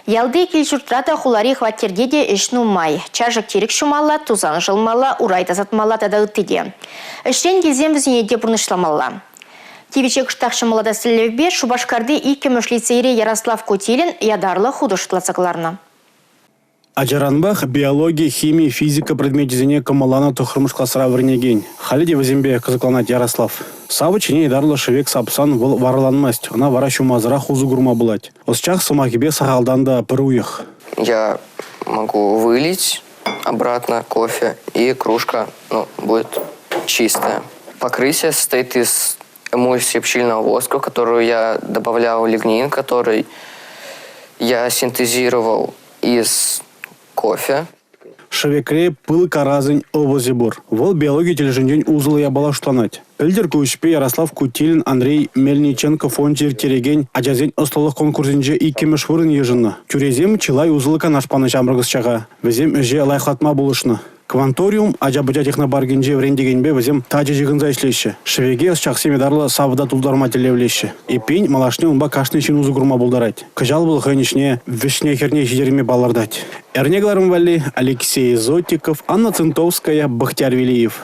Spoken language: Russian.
Ялды килчуртрата хулари хваттердеде ишну май. Чажык терек шумалла, тузан жылмалла, урайда затмалла тада ыттыде. Іштен келзен бізіне де бұрнышламалла. Тивичек штақшы молода сілевбе Шубашкарды икі мышлицейре Ярослав Кутилин ядарлы художествоцакларна. Ажаранбах биология, химия, физика предметизіне камалана тухрымыш классыра вірнеген. Халиде візембе қызыкланат Ярослав. Савы чене едарлы шевек сапсан выл варыланмасть. Она вара шумазыра хузу гурма булать. Осчах самахибе сахалдан да пыруях. Я могу вылить обратно кофе, и кружка будет чистая. Покрытие состоит из эмульсии пчельного воска, в которую я добавлял лигнин, который я синтезировал из кофе. Шевекре пыл каразын обозибур. Вол биология тележендень узлы я бала штанать. Эльдер Кучпе Ярослав Кутилин, Андрей Мельниченко, Фонтир Терегень, Аджазень осталых конкурсинже и кемешвырын ежынна. Тюрезем чилай узлы канаш паны чамрыгысчага. Везем эже лайхлатма булышны. Кванториум ажабыжа технобаргенже врендегенбе везем тажы жигынза ишлеші. Шевеге шақсы медарлы савыда тулдарма телевлеші. И пень малашне унба кашны чин узы гурма булдарать. Кыжал был хэнишне, вишне херне жидерме балардать. Эрнегларым вали Алексей Зотиков, Анна Центовская, Бахтияр Велиев.